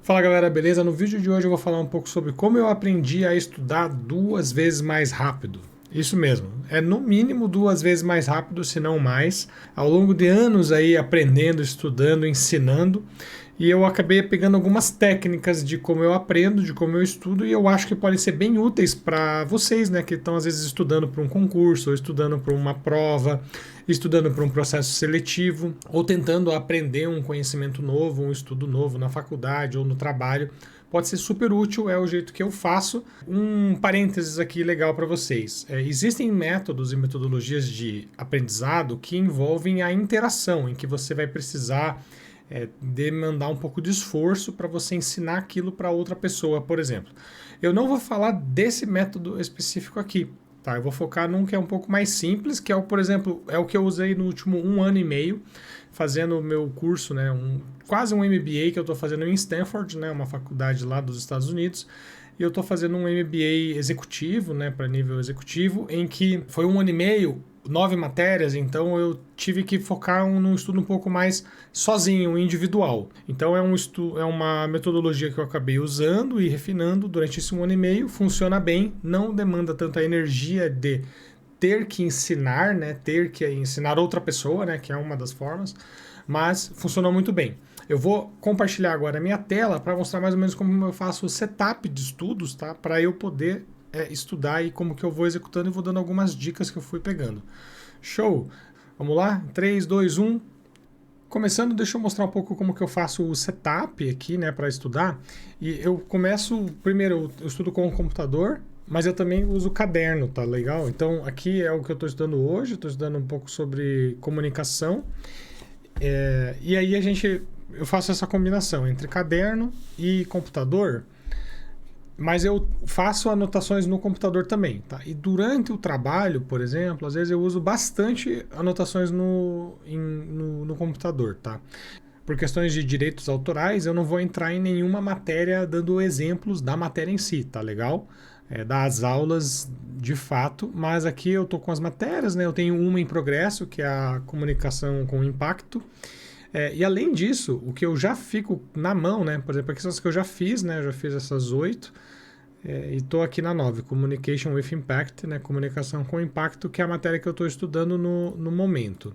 Fala galera, beleza? No vídeo de hoje eu vou falar um pouco sobre como eu aprendi a estudar 2 vezes mais rápido. Isso mesmo, é no mínimo 2 vezes mais rápido, se não mais. Ao longo de anos aí aprendendo, estudando, ensinando, e eu acabei pegando algumas técnicas de como eu aprendo, de como eu estudo, e eu acho que podem ser bem úteis para vocês, né, que estão às vezes estudando para um concurso, ou estudando para uma prova, estudando para um processo seletivo, ou tentando aprender um conhecimento novo, um estudo novo na faculdade ou no trabalho. Pode ser super útil, é o jeito que eu faço. Um parênteses aqui legal para vocês. Existem métodos e metodologias de aprendizado que envolvem a interação, em que você vai precisar demandar um pouco de esforço para você ensinar aquilo para outra pessoa, por exemplo. Eu não vou falar desse método específico aqui, tá? Eu vou focar num que é um pouco mais simples, que é, por exemplo, é o que eu usei no último 1 ano e meio, fazendo o meu curso, né, quase um MBA que eu estou fazendo em Stanford, né, uma faculdade lá dos Estados Unidos, e eu estou fazendo um MBA executivo, né, para nível executivo, em que foi 1 ano e meio, 9 matérias, então eu tive que focar num estudo um pouco mais sozinho, individual. Então é uma metodologia que eu acabei usando e refinando durante esse 1 ano e meio, funciona bem, não demanda tanta energia de ter que ensinar, né, ter que ensinar outra pessoa, né, que é uma das formas, mas funcionou muito bem. Eu vou compartilhar agora a minha tela para mostrar mais ou menos como eu faço o setup de estudos, tá, para eu poder estudar e como que eu vou executando e vou dando algumas dicas que eu fui pegando. Show! Vamos lá? 3, 2, 1. Começando, deixa eu mostrar um pouco como que eu faço o setup aqui, né, para estudar. E eu começo, primeiro, eu estudo com o computador, mas eu também uso caderno, tá legal? Então, aqui é o que eu estou estudando hoje, estou estudando um pouco sobre comunicação. E aí eu faço essa combinação entre caderno e computador, mas eu faço anotações no computador também, tá? E durante o trabalho, por exemplo, às vezes eu uso bastante anotações no computador, tá? Por questões de direitos autorais, eu não vou entrar em nenhuma matéria dando exemplos da matéria em si, tá legal? Das aulas de fato, mas aqui eu tô com as matérias, né? Eu tenho uma em progresso, que é a comunicação com impacto. E além disso, o que eu já fico na mão, né? Por exemplo, aqui são as que eu já fiz, né? Eu já fiz essas 8. E estou aqui na 9, Communication with Impact, né? Comunicação com impacto, que é a matéria que eu estou estudando no momento.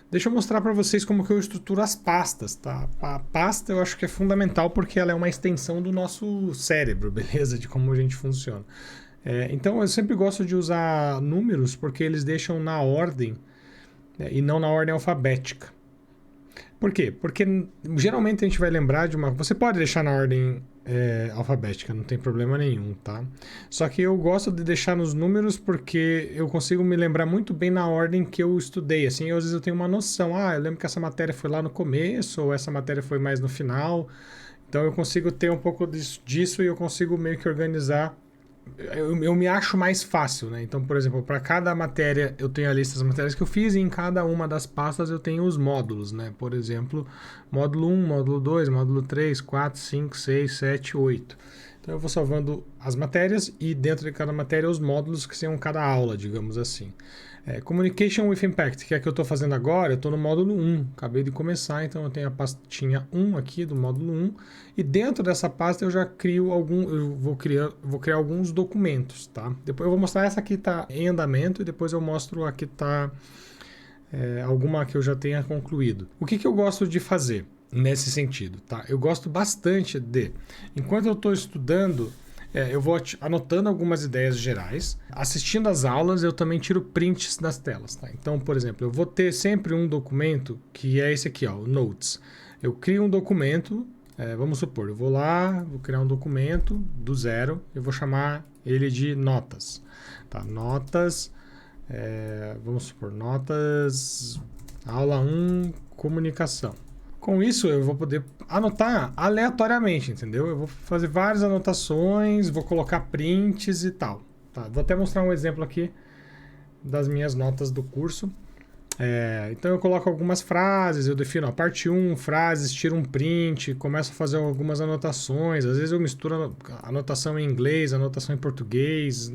Deixa eu mostrar para vocês como que eu estruturo as pastas, tá? A pasta eu acho que é fundamental porque ela é uma extensão do nosso cérebro, beleza? De como a gente funciona. Então eu sempre gosto de usar números porque eles deixam na ordem, e não na ordem alfabética. Por quê? Porque geralmente a gente vai lembrar de uma... Você pode deixar na ordem alfabética, não tem problema nenhum, tá? Só que eu gosto de deixar nos números porque eu consigo me lembrar muito bem na ordem que eu estudei. Assim, às vezes eu tenho uma noção. Eu lembro que essa matéria foi lá no começo ou essa matéria foi mais no final. Então eu consigo ter um pouco disso e eu consigo meio que organizar. Eu me acho mais fácil, né? Então, por exemplo, para cada matéria eu tenho a lista das matérias que eu fiz e em cada uma das pastas eu tenho os módulos, né? Por exemplo, módulo 1, módulo 2, módulo 3, 4, 5, 6, 7, 8. Então eu vou salvando as matérias e dentro de cada matéria os módulos que são cada aula, digamos assim. Communication with Impact, que é a que eu estou fazendo agora, eu estou no módulo 1, acabei de começar, então eu tenho a pastinha 1 aqui do módulo 1, e dentro dessa pasta eu já crio eu vou criar alguns documentos, tá? Depois eu vou mostrar essa aqui está em andamento e depois eu mostro a que está alguma que eu já tenha concluído. O que eu gosto de fazer nesse sentido, tá? Eu gosto bastante enquanto eu estou estudando, eu vou anotando algumas ideias gerais. Assistindo às aulas, eu também tiro prints das telas, tá? Então, por exemplo, eu vou ter sempre um documento que é esse aqui, ó, o Notes. Eu crio um documento, vamos supor, eu vou lá, vou criar um documento do zero, eu vou chamar ele de notas, tá? Notas, vamos supor, notas, aula 1, comunicação. Com isso, eu vou poder anotar aleatoriamente, entendeu? Eu vou fazer várias anotações, vou colocar prints e tal. Tá? Vou até mostrar um exemplo aqui das minhas notas do curso. Então eu coloco algumas frases, eu defino a parte 1, frases, tiro um print, começo a fazer algumas anotações. Às vezes eu misturo anotação em inglês, anotação em português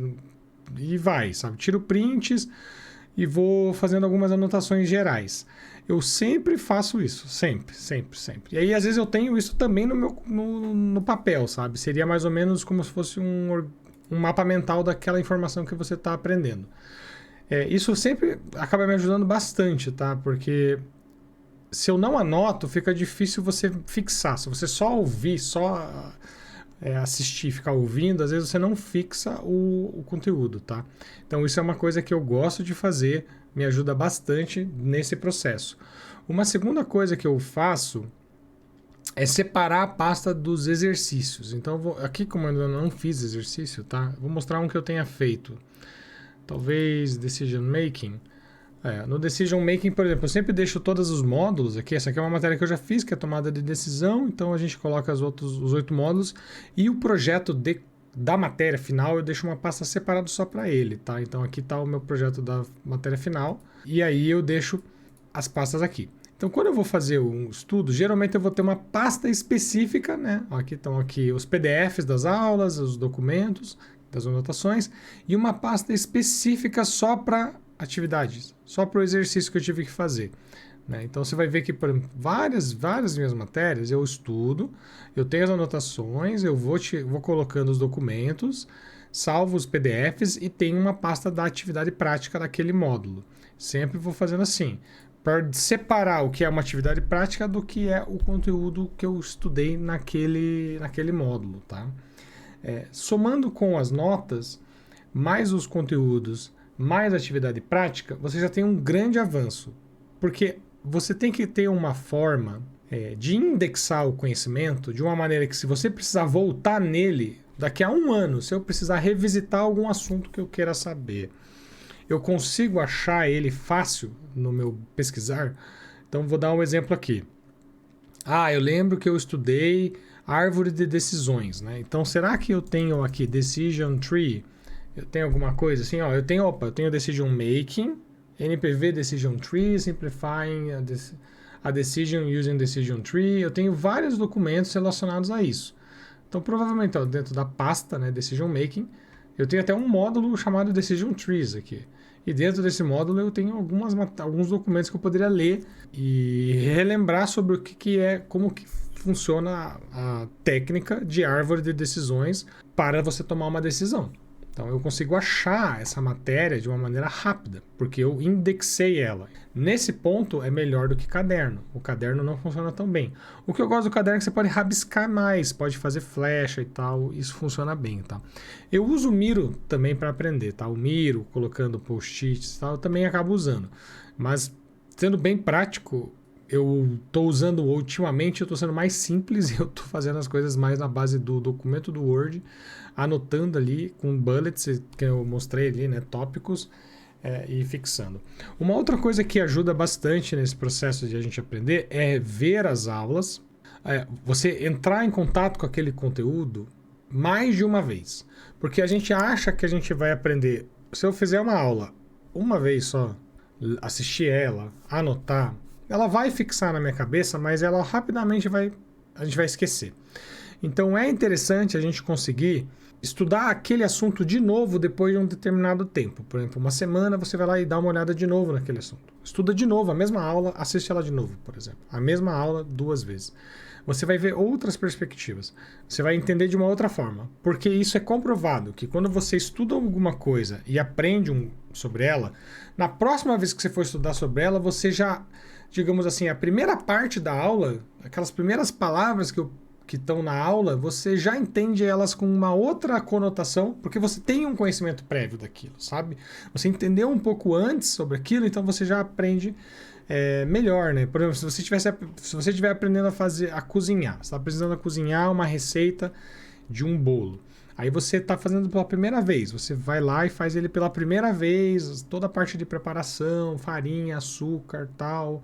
e vai, sabe? Tiro prints e vou fazendo algumas anotações gerais. Eu sempre faço isso, sempre, sempre, sempre. E aí, às vezes, eu tenho isso também no papel, sabe? Seria mais ou menos como se fosse um mapa mental daquela informação que você está aprendendo. Isso sempre acaba me ajudando bastante, tá? Porque se eu não anoto, fica difícil você fixar. Se você só ouvir, só assistir, ficar ouvindo, às vezes você não fixa o conteúdo, tá? Então isso é uma coisa que eu gosto de fazer, me ajuda bastante nesse processo. Uma segunda coisa que eu faço é separar a pasta dos exercícios. Então, aqui como eu ainda não fiz exercício, tá? Vou mostrar um que eu tenha feito. Talvez Decision Making. No Decision Making, por exemplo, eu sempre deixo todos os módulos aqui. Essa aqui é uma matéria que eu já fiz, que é tomada de decisão. Então, a gente coloca os 8 módulos. E o projeto da matéria final, eu deixo uma pasta separada só para ele, tá? Então, aqui está o meu projeto da matéria final. E aí, eu deixo as pastas aqui. Então, quando eu vou fazer um estudo, geralmente eu vou ter uma pasta específica, né? Aqui estão aqui os PDFs das aulas, os documentos, das anotações, e uma pasta específica só para atividades, só para o exercício que eu tive que fazer. Né? Então, você vai ver que, por exemplo, várias minhas matérias eu estudo, eu tenho as anotações, eu vou colocando os documentos, salvo os PDFs e tenho uma pasta da atividade prática daquele módulo. Sempre vou fazendo assim, para separar o que é uma atividade prática do que é o conteúdo que eu estudei naquele módulo, tá? Somando com as notas, mais os conteúdos, mais a atividade prática, você já tem um grande avanço. Porque você tem que ter uma forma de indexar o conhecimento de uma maneira que, se você precisar voltar nele, daqui a um ano, se eu precisar revisitar algum assunto que eu queira saber, eu consigo achar ele fácil no meu pesquisar. Então, vou dar um exemplo aqui. Eu lembro que eu estudei árvore de decisões, né? Então, será que eu tenho aqui Decision Tree? Eu tenho alguma coisa assim? Eu tenho Decision Making, NPV Decision Tree, Simplifying a Decision Using Decision Tree. Eu tenho vários documentos relacionados a isso. Então, provavelmente, dentro da pasta, né, Decision Making, eu tenho até um módulo chamado Decision Trees aqui. E dentro desse módulo eu tenho alguns documentos que eu poderia ler e relembrar sobre o como que funciona a técnica de árvore de decisões para você tomar uma decisão. Então eu consigo achar essa matéria de uma maneira rápida, porque eu indexei ela. Nesse ponto é melhor do que caderno. O caderno não funciona tão bem. O que eu gosto do caderno é que você pode rabiscar mais, pode fazer flecha e tal, isso funciona bem, tá? Eu uso o Miro também para aprender, tá? O Miro, colocando post-its e tal, eu também acabo usando. Mas, sendo bem prático, eu estou usando ultimamente, eu estou sendo mais simples e eu estou fazendo as coisas mais na base do documento do Word, anotando ali com bullets que eu mostrei ali, né, tópicos, e fixando. Uma outra coisa que ajuda bastante nesse processo de a gente aprender é ver as aulas, você entrar em contato com aquele conteúdo mais de uma vez, porque a gente acha que a gente vai aprender. Se eu fizer uma aula uma vez só, assistir ela, anotar, ela vai fixar na minha cabeça, mas ela rapidamente a gente vai esquecer. Então é interessante a gente conseguir estudar aquele assunto de novo depois de um determinado tempo. Por exemplo, uma semana você vai lá e dá uma olhada de novo naquele assunto. Estuda de novo a mesma aula, assiste ela de novo, por exemplo. A mesma aula 2 vezes. Você vai ver outras perspectivas. Você vai entender de uma outra forma. Porque isso é comprovado, que quando você estuda alguma coisa e aprende sobre ela, na próxima vez que você for estudar sobre ela, você já, digamos assim, a primeira parte da aula, aquelas primeiras palavras que estão na aula, você já entende elas com uma outra conotação, porque você tem um conhecimento prévio daquilo, sabe? Você entendeu um pouco antes sobre aquilo, então você já aprende melhor, né? Por exemplo, se você estiver aprendendo a cozinhar, você está precisando cozinhar uma receita de um bolo. Aí você está fazendo pela primeira vez, você vai lá e faz ele pela primeira vez, toda a parte de preparação, farinha, açúcar, tal,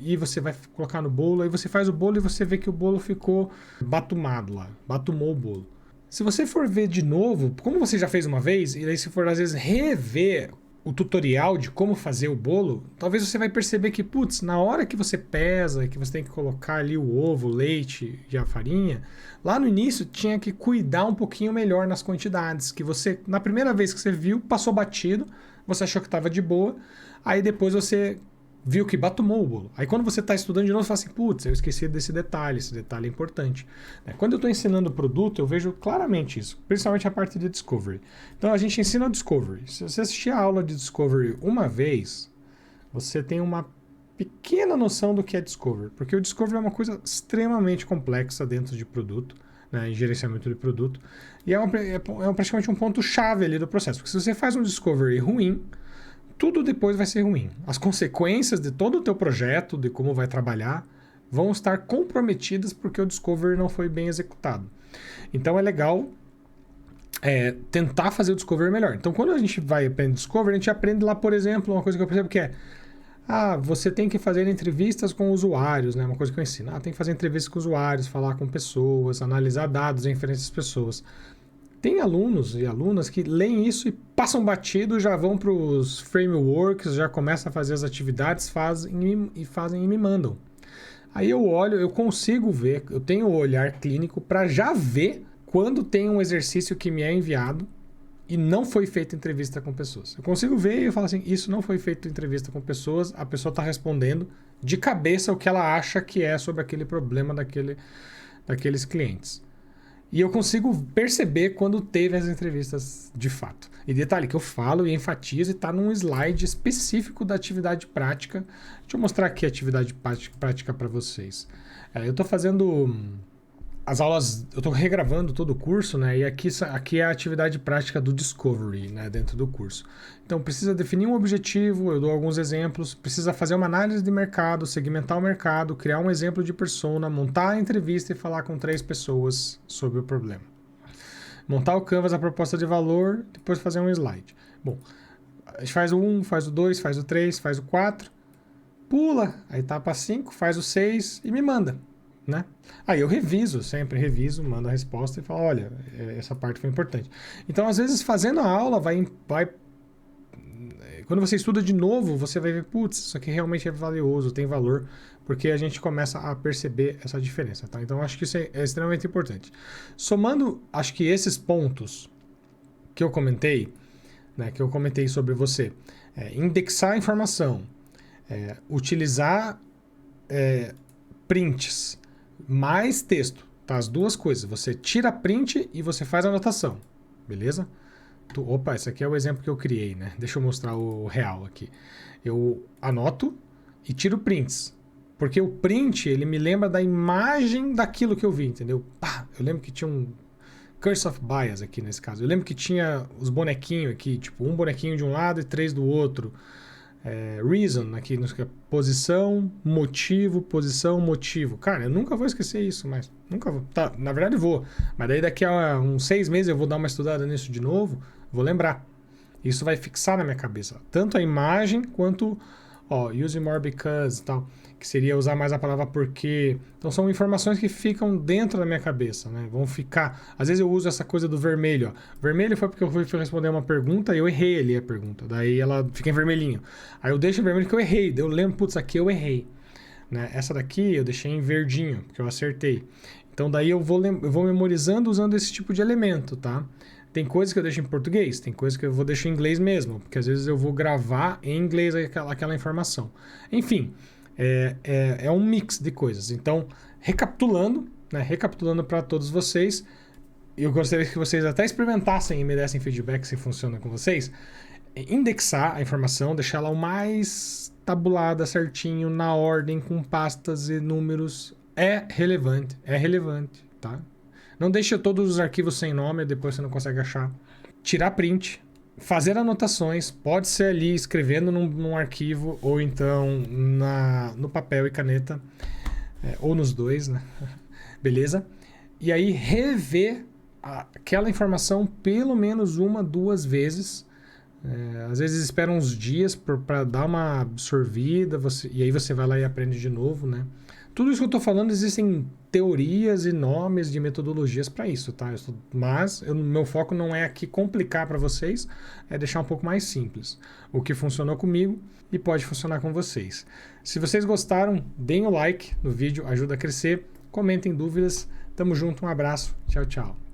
e você vai colocar no bolo, aí você faz o bolo e você vê que o bolo ficou batumado lá, batumou o bolo. Se você for ver de novo, como você já fez uma vez, e aí se for às vezes rever o tutorial de como fazer o bolo, talvez você vai perceber que, na hora que você pesa, que você tem que colocar ali o ovo, o leite e a farinha, lá no início tinha que cuidar um pouquinho melhor nas quantidades, que você, na primeira vez que você viu, passou batido, você achou que estava de boa, aí depois você viu que batumou o bolo. Aí quando você está estudando de novo, você fala assim, putz, eu esqueci desse detalhe, esse detalhe é importante. Quando eu estou ensinando o produto, eu vejo claramente isso, principalmente a parte de Discovery. Então a gente ensina o Discovery. Se você assistir a aula de Discovery uma vez, você tem uma pequena noção do que é Discovery, porque o Discovery é uma coisa extremamente complexa dentro de produto, né, em gerenciamento de produto, e é praticamente um ponto-chave ali do processo, porque se você faz um Discovery ruim, tudo depois vai ser ruim. As consequências de todo o teu projeto, de como vai trabalhar, vão estar comprometidas porque o Discovery não foi bem executado. Então é legal tentar fazer o Discovery melhor. Então quando a gente vai aprender Discovery, a gente aprende lá, por exemplo, uma coisa que eu percebo que é você tem que fazer entrevistas com usuários, né? Uma coisa que eu ensino. Tem que fazer entrevistas com usuários, falar com pessoas, analisar dados referentes às pessoas. Tem alunos e alunas que leem isso e passam batido, já vão para os frameworks, já começam a fazer as atividades, fazem e me mandam. Aí eu olho, eu consigo ver, eu tenho o olhar clínico para já ver quando tem um exercício que me é enviado e não foi feita entrevista com pessoas. Eu consigo ver e eu falo assim, isso não foi feito entrevista com pessoas, a pessoa está respondendo de cabeça o que ela acha que é sobre aquele problema daqueles clientes. E eu consigo perceber quando teve as entrevistas de fato. E detalhe que eu falo e enfatizo e está num slide específico da atividade prática. Deixa eu mostrar aqui a atividade prática para vocês. Eu estou fazendo as aulas, eu estou regravando todo o curso, né? E aqui é a atividade prática do Discovery, né? Dentro do curso. Então precisa definir um objetivo, eu dou alguns exemplos, precisa fazer uma análise de mercado, segmentar o mercado, criar um exemplo de persona, montar a entrevista e falar com 3 pessoas sobre o problema. Montar o Canvas, a proposta de valor, depois fazer um slide. Bom, a gente faz o 1, faz o 2, faz o 3, faz o 4, pula a etapa 5, faz o 6 e me manda. Né? Aí eu sempre reviso, mando a resposta e falo, olha, essa parte foi importante. Então, às vezes, fazendo a aula, quando você estuda de novo, você vai ver, putz, isso aqui realmente é valioso, tem valor, porque a gente começa a perceber essa diferença, tá? Então, acho que isso é extremamente importante. Somando, acho que esses pontos que eu comentei, né, que eu comentei sobre você, indexar a informação, utilizar prints, mais texto, tá? As duas coisas. Você tira print e você faz a anotação, beleza? Opa, esse aqui é o exemplo que eu criei, né? Deixa eu mostrar o real aqui. Eu anoto e tiro prints, porque o print, ele me lembra da imagem daquilo que eu vi, entendeu? Eu lembro que tinha um Curse of Bias aqui nesse caso. Eu lembro que tinha os bonequinhos aqui, tipo, um bonequinho de um lado e 3 do outro. Reason, aqui, posição, motivo. Cara, eu nunca vou esquecer isso, mas nunca vou. Tá, na verdade vou, mas daí daqui a uns 6 meses eu vou dar uma estudada nisso de novo, vou lembrar. Isso vai fixar na minha cabeça, tanto a imagem quanto use more because e tal, que seria usar mais a palavra porque. Então são informações que ficam dentro da minha cabeça, né? Vão ficar. Às vezes eu uso essa coisa do vermelho, Vermelho foi porque eu fui responder uma pergunta e eu errei ali a pergunta. Daí ela fica em vermelhinho. Aí eu deixo em vermelho que eu errei. Daí eu lembro, putz, aqui eu errei. Né? Essa daqui eu deixei em verdinho, porque eu acertei. Então daí eu vou memorizando usando esse tipo de elemento, tá? Tem coisas que eu deixo em português, tem coisas que eu vou deixar em inglês mesmo, porque às vezes eu vou gravar em inglês aquela informação. Enfim, é um mix de coisas. Então, recapitulando para todos vocês, eu gostaria que vocês até experimentassem e me dessem feedback se funciona com vocês. Indexar a informação, deixar ela o mais tabulada, certinho, na ordem, com pastas e números, é relevante, tá? Não deixe todos os arquivos sem nome, depois você não consegue achar. Tirar print, fazer anotações, pode ser ali escrevendo num arquivo ou então no papel e caneta, ou nos dois, né? Beleza? E aí rever aquela informação pelo menos 1, 2 vezes. Às vezes espera uns dias para dar uma absorvida, e aí você vai lá e aprende de novo, né? Tudo isso que eu estou falando, existem teorias e nomes de metodologias para isso, tá? Mas meu foco não é aqui complicar para vocês, é deixar um pouco mais simples. O que funcionou comigo e pode funcionar com vocês. Se vocês gostaram, deem o like no vídeo, ajuda a crescer. Comentem dúvidas. Tamo junto, um abraço. Tchau, tchau.